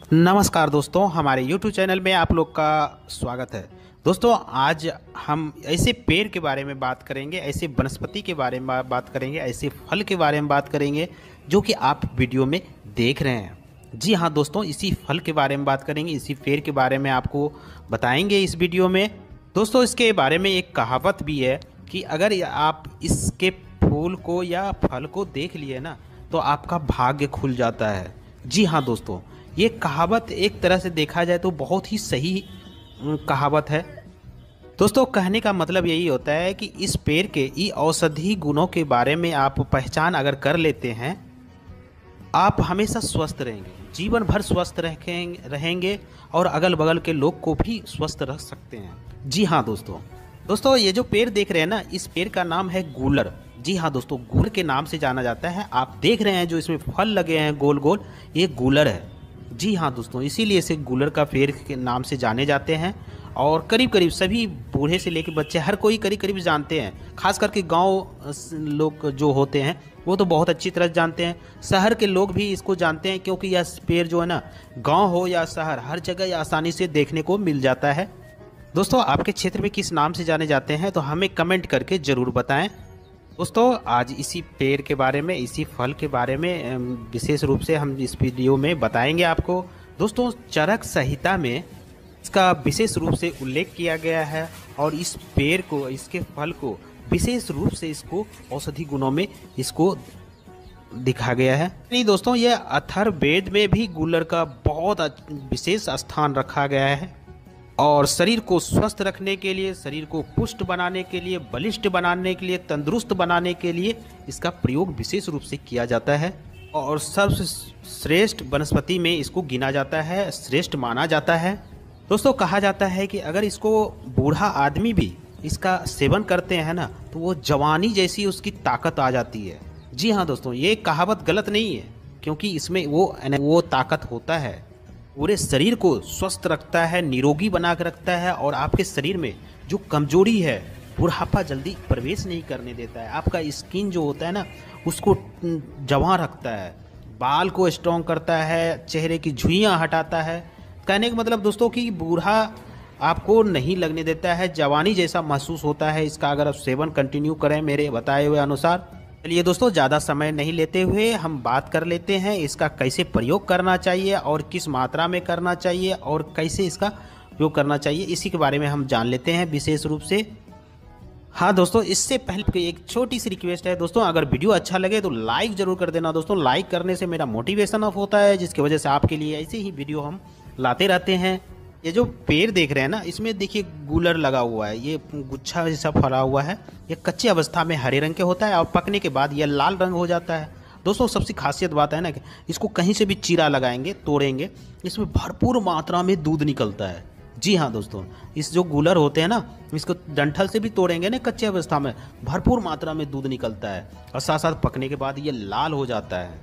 नमस्कार दोस्तों, हमारे YouTube चैनल में आप लोग का स्वागत है। दोस्तों, आज हम ऐसे पेड़ के बारे में बात करेंगे, ऐसे वनस्पति के बारे में बात करेंगे, ऐसे फल के बारे में बात करेंगे जो कि आप वीडियो में देख रहे हैं। जी हाँ दोस्तों, इसी फल के बारे में बात करेंगे, इसी पेड़ के बारे में आपको बताएंगे इस वीडियो में। दोस्तों, इसके बारे में एक कहावत भी है कि अगर आप इसके फूल को या फल को देख लिए ना तो आपका भाग्य खुल जाता है। जी हाँ दोस्तों, ये कहावत एक तरह से देखा जाए तो बहुत ही सही कहावत है। दोस्तों, कहने का मतलब यही होता है कि इस पेड़ के ई औषधि गुणों के बारे में आप पहचान अगर कर लेते हैं, आप हमेशा स्वस्थ रहेंगे, जीवन भर स्वस्थ रहेंगे और अगल बगल के लोग को भी स्वस्थ रख सकते हैं। जी हाँ दोस्तों, ये जो पेड़ देख रहे हैं ना, इस पेड़ का नाम है गूलर। जी हाँ दोस्तों, गूलर के नाम से जाना जाता है। आप देख रहे हैं जो इसमें फल लगे हैं गोल गोल, ये गूलर है। जी हाँ दोस्तों, इसीलिए इसे गूलर का पेड़ के नाम से जाने जाते हैं और करीब करीब सभी बूढ़े से लेकर बच्चे हर कोई करीब करीब जानते हैं। खास करके गांव लोग जो होते हैं वो तो बहुत अच्छी तरह जानते हैं। शहर के लोग भी इसको जानते हैं क्योंकि यह पेड़ जो है ना, गांव हो या शहर, हर जगह आसानी से देखने को मिल जाता है। दोस्तों, आपके क्षेत्र में किस नाम से जाने जाते हैं तो हमें कमेंट करके ज़रूर बताएं। दोस्तों, आज इसी पेड़ के बारे में, इसी फल के बारे में विशेष रूप से हम इस वीडियो में बताएंगे आपको। दोस्तों, चरक संहिता में इसका विशेष रूप से उल्लेख किया गया है और इस पेड़ को, इसके फल को विशेष रूप से इसको औषधि गुणों में इसको दिखा गया है। नहीं दोस्तों, यह अथर्ववेद में भी गूलर का बहुत विशेष स्थान रखा गया है और शरीर को स्वस्थ रखने के लिए, शरीर को पुष्ट बनाने के लिए, बलिष्ठ बनाने के लिए, तंदुरुस्त बनाने के लिए इसका प्रयोग विशेष रूप से किया जाता है और सबसे श्रेष्ठ वनस्पति में इसको गिना जाता है, श्रेष्ठ माना जाता है। दोस्तों, कहा जाता है कि अगर इसको बूढ़ा आदमी भी इसका सेवन करते हैं ना तो वो जवानी जैसी उसकी ताकत आ जाती है। जी हाँ दोस्तों, ये कहावत गलत नहीं है क्योंकि इसमें वो ताकत होता है, पूरे शरीर को स्वस्थ रखता है, निरोगी बना कर रखता है और आपके शरीर में जो कमजोरी है, बुढ़ापा जल्दी प्रवेश नहीं करने देता है। आपका स्किन जो होता है ना उसको जवां रखता है, बाल को स्ट्रॉन्ग करता है, चेहरे की झुर्रियाँ हटाता है। कहने का मतलब दोस्तों कि बूढ़ा आपको नहीं लगने देता है, जवानी जैसा महसूस होता है इसका अगर आप सेवन कंटिन्यू करें मेरे बताए हुए अनुसार। चलिए दोस्तों, ज़्यादा समय नहीं लेते हुए हम बात कर लेते हैं इसका कैसे प्रयोग करना चाहिए और किस मात्रा में करना चाहिए और कैसे इसका उपयोग करना चाहिए, इसी के बारे में हम जान लेते हैं विशेष रूप से। हाँ दोस्तों, इससे पहले एक छोटी सी रिक्वेस्ट है दोस्तों, अगर वीडियो अच्छा लगे तो लाइक ज़रूर कर देना दोस्तों। लाइक करने से मेरा मोटिवेशन अप होता है, जिसकी वजह से आपके लिए ऐसे ही वीडियो हम लाते रहते हैं। ये जो पेड़ देख रहे हैं ना, इसमें देखिए गूलर लगा हुआ है, ये गुच्छा जैसा फरा हुआ है। ये कच्ची अवस्था में हरे रंग के होता है और पकने के बाद यह लाल रंग हो जाता है। दोस्तों, सबसे खासियत बात है ना कि इसको कहीं से भी चीरा लगाएंगे, तोड़ेंगे, इसमें भरपूर मात्रा में दूध निकलता है। जी हाँ दोस्तों, इस जो गूलर होते हैं ना, इसको डंठल से भी तोड़ेंगे ना कच्ची अवस्था में, भरपूर मात्रा में दूध निकलता है और साथ साथ पकने के बाद ये लाल हो जाता है।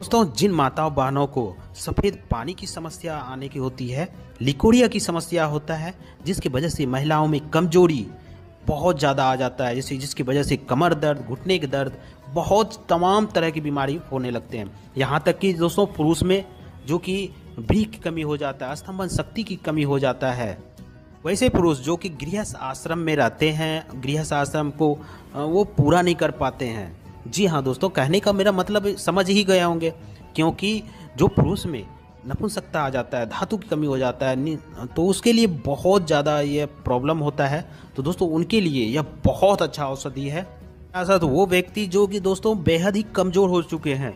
दोस्तों, जिन माताओं बहनों को सफ़ेद पानी की समस्या आने की होती है, लिकोरिया की समस्या होता है, जिसकी वजह से महिलाओं में कमजोरी बहुत ज़्यादा आ जाता है, जिसकी वजह से कमर दर्द, घुटने के दर्द, बहुत तमाम तरह की बीमारी होने लगते हैं। यहाँ तक कि दोस्तों, पुरुष में जो कि बी की कमी हो जाता है, स्तंभन शक्ति की कमी हो जाता है। वैसे पुरुष जो कि गृहस्थ आश्रम में रहते हैं, गृहस्थ आश्रम को वो पूरा नहीं कर पाते हैं। जी हाँ दोस्तों, कहने का मेरा मतलब समझ ही गए होंगे, क्योंकि जो पुरुष में नपुंसकता आ जाता है, धातु की कमी हो जाता है, तो उसके लिए बहुत ज़्यादा ये प्रॉब्लम होता है। तो दोस्तों, उनके लिए यह बहुत अच्छा औषधि है। ऐसा तो वो व्यक्ति जो कि दोस्तों बेहद ही कमज़ोर हो चुके हैं,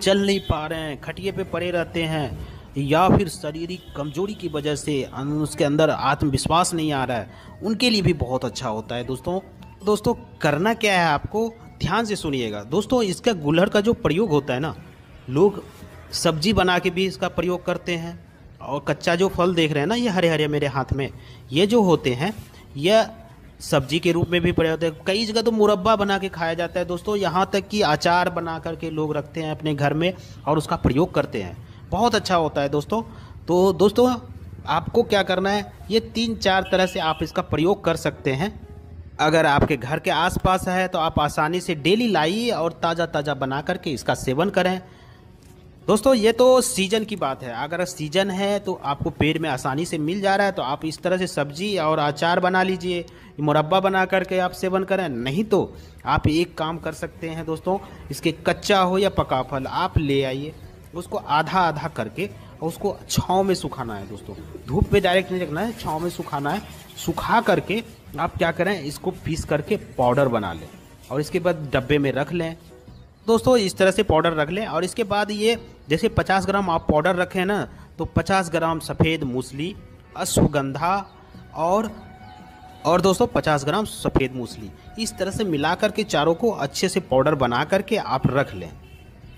चल नहीं पा रहे हैं, खटिए पे पड़े रहते हैं, या फिर शारीरिक कमजोरी की वजह से उसके अंदर आत्मविश्वास नहीं आ रहा है, उनके लिए भी बहुत अच्छा होता है। दोस्तों करना क्या है, आपको ध्यान से सुनिएगा। दोस्तों, इसका गूलर का जो प्रयोग होता है ना, लोग सब्जी बना के भी इसका प्रयोग करते हैं और कच्चा जो फल देख रहे हैं ना, ये हरे हरे मेरे हाथ में, ये जो होते हैं यह सब्जी के रूप में भी प्रयोग होते हैं। कई जगह तो मुरब्बा बना के खाया जाता है दोस्तों, यहाँ तक कि अचार बना करके लोग रखते हैं अपने घर में और उसका प्रयोग करते हैं, बहुत अच्छा होता है दोस्तों। तो दोस्तों, आपको क्या करना है, ये 3-4 तरह से आप इसका प्रयोग कर सकते हैं। अगर आपके घर के आसपास है तो आप आसानी से डेली लाइए और ताज़ा ताज़ा बना करके इसका सेवन करें। दोस्तों ये तो सीजन की बात है, अगर सीजन है तो आपको पेड़ में आसानी से मिल जा रहा है तो आप इस तरह से सब्जी और अचार बना लीजिए, मुरब्बा बना करके आप सेवन करें। नहीं तो आप एक काम कर सकते हैं दोस्तों, इसके कच्चा हो या पका फल आप ले आइए, उसको आधा आधा करके और उसको छाँव में सुखाना है दोस्तों, धूप पे डायरेक्ट नहीं रखना है, छाँव में सुखाना है। सुखा करके आप क्या करें, इसको पीस करके पाउडर बना लें और इसके बाद डब्बे में रख लें दोस्तों। इस तरह से पाउडर रख लें और इसके बाद ये जैसे 50 ग्राम आप पाउडर रखें ना, तो 50 ग्राम सफ़ेद मूसली, अश्वगंधा और दोस्तों 50 ग्राम सफ़ेद मूसली, इस तरह से मिला करके चारों को अच्छे से पाउडर बना करके आप रख लें।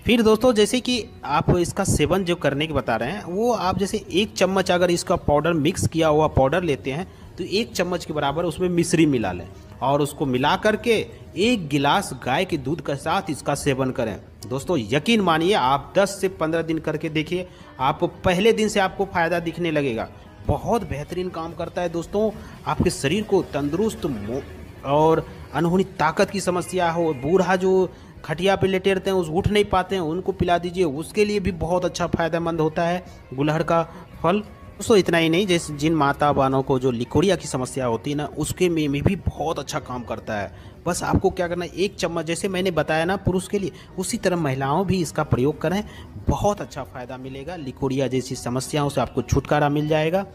फिर दोस्तों जैसे कि आप इसका सेवन जो करने की बता रहे हैं, वो आप जैसे 1 चम्मच अगर इसका पाउडर मिक्स किया हुआ पाउडर लेते हैं तो 1 चम्मच के बराबर उसमें मिश्री मिला लें और उसको मिला करके 1 गिलास गाय के दूध के साथ इसका सेवन करें। दोस्तों यकीन मानिए, आप 10 से 15 दिन करके देखिए, आप पहले दिन से आपको फ़ायदा दिखने लगेगा। बहुत बेहतरीन काम करता है दोस्तों, आपके शरीर को तंदुरुस्त और अनहोनी ताकत की समस्या हो, बूढ़ा जो खटिया पे लेटे रहते हैं उस उठ नहीं पाते हैं, उनको पिला दीजिए, उसके लिए भी बहुत अच्छा फ़ायदेमंद होता है गुलहड़ का फल। दोस्तों इतना ही नहीं, जैसे जिन माता बहनों को जो लिकोरिया की समस्या होती है ना, उसके में भी बहुत अच्छा काम करता है। बस आपको क्या करना है, 1 चम्मच जैसे मैंने बताया ना पुरुष के लिए, उसी तरह महिलाओं भी इसका प्रयोग करें, बहुत अच्छा फ़ायदा मिलेगा। लिकोरिया जैसी समस्याओं से आपको छुटकारा मिल जाएगा,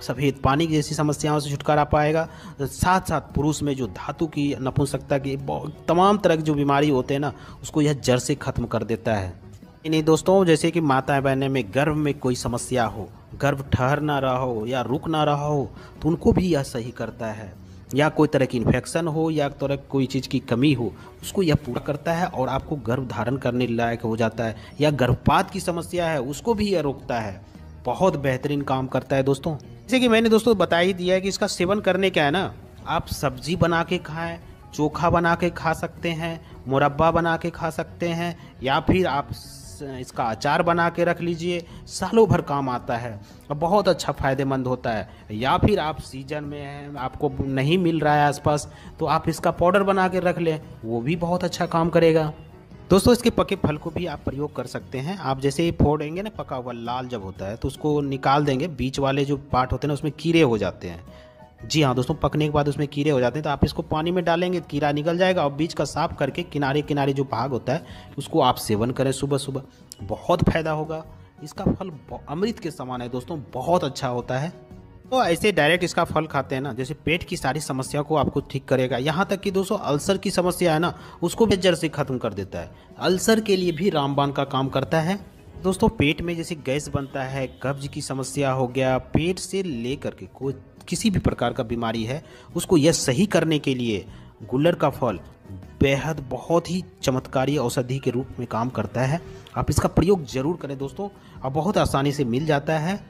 सफ़ेद पानी जैसी समस्याओं से छुटकारा पाएगा। साथ साथ पुरुष में जो धातु की, नपुंसकता की तमाम तरह की जो बीमारी होते हैं ना, उसको यह जड़ से ख़त्म कर देता है। नहीं दोस्तों, जैसे कि माता बहनें में गर्भ में कोई समस्या हो, गर्भ ठहर ना रहा हो या रुक ना रहा हो, तो उनको भी यह सही करता है। या कोई तरह की इन्फेक्शन हो या तरह कोई चीज़ की कमी हो, उसको यह पूरा करता है और आपको गर्भ धारण करने लायक हो जाता है। या गर्भपात की समस्या है, उसको भी यह रोकता है। बहुत बेहतरीन काम करता है दोस्तों। जैसे कि मैंने दोस्तों बता ही दिया है कि इसका सेवन करने क्या है ना, आप सब्जी बना के खाएं, चोखा बना के खा सकते हैं, मुरब्बा बना के खा सकते हैं, या फिर आप इसका अचार बना के रख लीजिए, सालों भर काम आता है और बहुत अच्छा फ़ायदेमंद होता है। या फिर आप सीजन में हैं, आपको नहीं मिल रहा है आसपास, तो आप इसका पाउडर बना के रख लें, वो भी बहुत अच्छा काम करेगा। दोस्तों इसके पके फल को भी आप प्रयोग कर सकते हैं। आप जैसे ही फोड़ेंगे ना, पका हुआ लाल जब होता है तो उसको निकाल देंगे, बीच वाले जो पार्ट होते हैं ना उसमें कीड़े हो जाते हैं। जी हाँ दोस्तों, पकने के बाद उसमें कीड़े हो जाते हैं, तो आप इसको पानी में डालेंगे, कीड़ा निकल जाएगा और बीच का साफ करके किनारे किनारे जो भाग होता है उसको आप सेवन करें सुबह सुबह, बहुत फ़ायदा होगा। इसका फल अमृत के समान है दोस्तों, बहुत अच्छा होता है। तो ऐसे डायरेक्ट इसका फल खाते हैं ना, जैसे पेट की सारी समस्या को आपको ठीक करेगा। यहाँ तक कि दोस्तों अल्सर की समस्या है ना, उसको भी जड़ से ख़त्म कर देता है। अल्सर के लिए भी रामबाण का काम करता है दोस्तों। पेट में जैसे गैस बनता है, कब्ज की समस्या हो गया, पेट से लेकर के कोई किसी भी प्रकार का बीमारी है, उसको यह सही करने के लिए गुलर का फल बेहद बहुत ही चमत्कारी औषधि के रूप में काम करता है। आप इसका प्रयोग ज़रूर करें दोस्तों, और बहुत आसानी से मिल जाता है।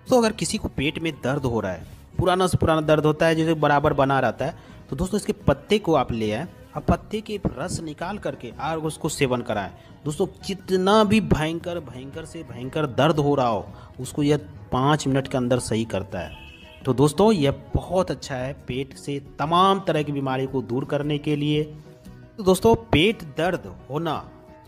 तो अगर किसी को पेट में दर्द हो रहा है, पुराना से पुराना दर्द होता है जैसे बराबर बना रहता है, तो दोस्तों इसके पत्ते को आप ले आएँ और पत्ते के रस निकाल करके और उसको सेवन कराएं। दोस्तों कितना भी भयंकर से भयंकर दर्द हो रहा हो, उसको यह 5 मिनट के अंदर सही करता है। तो दोस्तों यह बहुत अच्छा है पेट से तमाम तरह की बीमारी को दूर करने के लिए। तो दोस्तों पेट दर्द होना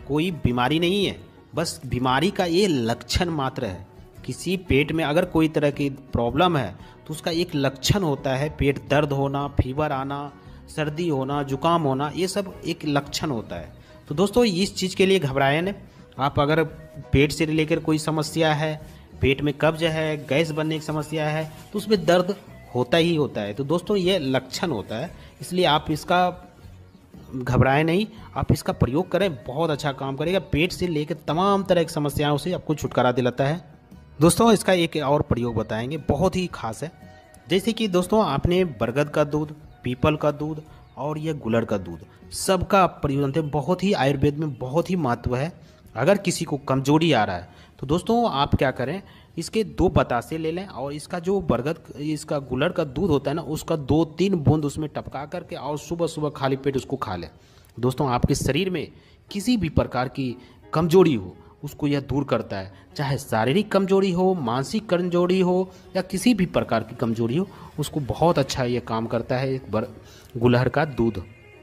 कोई बीमारी नहीं है, बस बीमारी का ये लक्षण मात्र है। किसी पेट में अगर कोई तरह की प्रॉब्लम है तो उसका एक लक्षण होता है, पेट दर्द होना, फीवर आना, सर्दी होना, जुकाम होना, ये सब एक लक्षण होता है। तो दोस्तों इस चीज़ के लिए घबराएं नहीं। आप अगर पेट से लेकर कोई समस्या है, पेट में कब्ज है, गैस बनने की समस्या है, तो उसमें दर्द होता ही होता है। तो दोस्तों ये लक्षण होता है, इसलिए आप इसका घबराएं नहीं, आप इसका प्रयोग करें, बहुत अच्छा काम करेगा। पेट से लेकर तमाम तरह की समस्याओं से आपको छुटकारा दिलाता है। दोस्तों इसका एक और प्रयोग बताएंगे, बहुत ही खास है। जैसे कि दोस्तों आपने बरगद का दूध, पीपल का दूध और यह गुलर का दूध, सबका प्रयोग जानते हैं, बहुत ही आयुर्वेद में बहुत ही महत्व है। अगर किसी को कमजोरी आ रहा है तो दोस्तों आप क्या करें, इसके 2 बतासे ले लें और इसका जो इसका गुलर का दूध होता है ना, उसका 2-3 बूंद उसमें टपका करके और सुबह सुबह खाली पेट उसको खा लें। दोस्तों आपके शरीर में किसी भी प्रकार की कमजोरी हो उसको यह दूर करता है, चाहे शारीरिक कमजोरी हो, मानसिक कमजोरी हो या किसी भी प्रकार की कमजोरी हो, उसको बहुत अच्छा ये काम करता है गुलहड़ का दूध।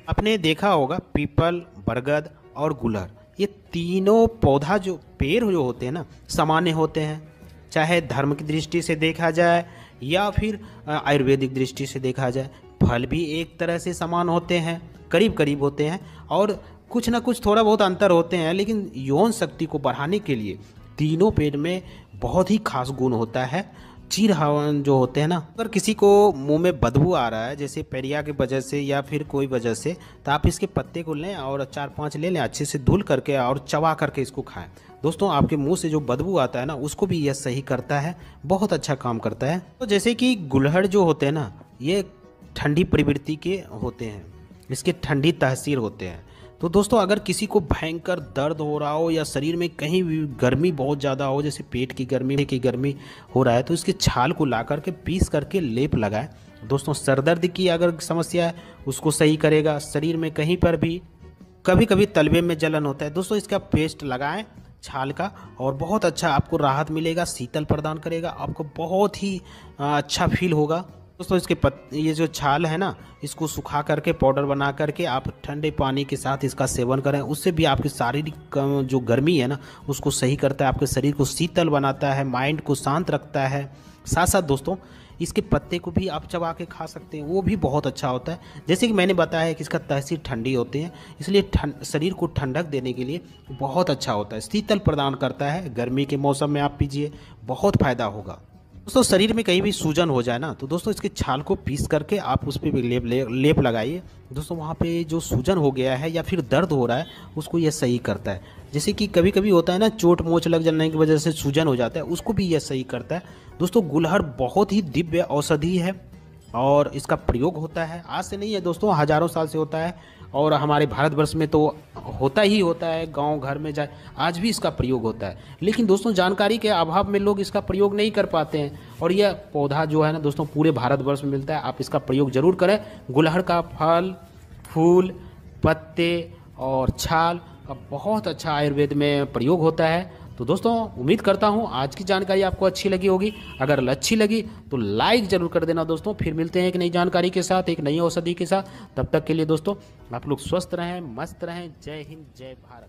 आपने देखा होगा पीपल, बरगद और गुलहड़, ये तीनों पौधा जो पेड़ जो होते हैं ना सामान्य होते हैं, चाहे धर्म की दृष्टि से देखा जाए या फिर आयुर्वेदिक दृष्टि से देखा जाए। फल भी एक तरह से समान होते हैं, करीब करीब होते हैं, और कुछ ना कुछ थोड़ा बहुत अंतर होते हैं, लेकिन यौन शक्ति को बढ़ाने के लिए तीनों पेड़ में बहुत ही खास गुण होता है। चीर हवन जो होते हैं ना, अगर किसी को मुंह में बदबू आ रहा है जैसे पेरिया की वजह से या फिर कोई वजह से, तो आप इसके पत्ते को लें और 4-5 ले लें, अच्छे से धुल करके और चबा करके इसको खाएं। दोस्तों आपके मुंह से जो बदबू आता है ना उसको भी यह सही करता है, बहुत अच्छा काम करता है। तो जैसे कि गुलहड़ जो होते हैं ना, ये ठंडी प्रवृत्ति के होते हैं, इसके ठंडी तासीर होते हैं। तो दोस्तों अगर किसी को भयंकर दर्द हो रहा हो या शरीर में कहीं भी गर्मी बहुत ज़्यादा हो, जैसे पेट की गर्मी हो रहा है, तो इसके छाल को ला करके पीस करके लेप लगाएं। दोस्तों सर दर्द की अगर समस्या है उसको सही करेगा। शरीर में कहीं पर भी कभी कभी तलवे में जलन होता है, दोस्तों इसका पेस्ट लगाएं छाल का, और बहुत अच्छा आपको राहत मिलेगा, शीतल प्रदान करेगा, आपको बहुत ही अच्छा फील होगा। दोस्तों इसके ये जो छाल है ना, इसको सुखा करके पाउडर बना करके आप ठंडे पानी के साथ इसका सेवन करें, उससे भी आपकी शारीरिक जो गर्मी है ना उसको सही करता है, आपके शरीर को शीतल बनाता है, माइंड को शांत रखता है। साथ साथ दोस्तों इसके पत्ते को भी आप चबा के खा सकते हैं, वो भी बहुत अच्छा होता है। जैसे कि मैंने बताया कि इसका तासीर ठंडी होती है, इसलिए शरीर को ठंडक देने के लिए बहुत अच्छा होता है, शीतल प्रदान करता है। गर्मी के मौसम में आप पीजिए, बहुत फ़ायदा होगा। दोस्तों शरीर में कहीं भी सूजन हो जाए ना, तो दोस्तों इसके छाल को पीस करके आप उस पर भी लेप लगाइए। दोस्तों वहाँ पे जो सूजन हो गया है या फिर दर्द हो रहा है उसको यह सही करता है। जैसे कि कभी कभी होता है ना, चोट मोच लग जाने की वजह से सूजन हो जाता है, उसको भी यह सही करता है। दोस्तों गुलहड़ बहुत ही दिव्य औषधि है और इसका प्रयोग होता है, आज से नहीं है दोस्तों, हज़ारों साल से होता है, और हमारे भारतवर्ष में तो होता ही होता है, गांव घर में जाए आज भी इसका प्रयोग होता है। लेकिन दोस्तों जानकारी के अभाव में लोग इसका प्रयोग नहीं कर पाते हैं, और यह पौधा जो है ना दोस्तों पूरे भारतवर्ष में मिलता है, आप इसका प्रयोग जरूर करें। गुलहड़ का फल, फूल, पत्ते और छाल का बहुत अच्छा आयुर्वेद में प्रयोग होता है। तो दोस्तों उम्मीद करता हूँ आज की जानकारी आपको अच्छी लगी होगी। अगर अच्छी लगी तो लाइक जरूर कर देना दोस्तों। फिर मिलते हैं एक नई जानकारी के साथ, एक नई औषधि के साथ। तब तक के लिए दोस्तों आप लोग स्वस्थ रहें, मस्त रहें। जय हिंद, जय भारत।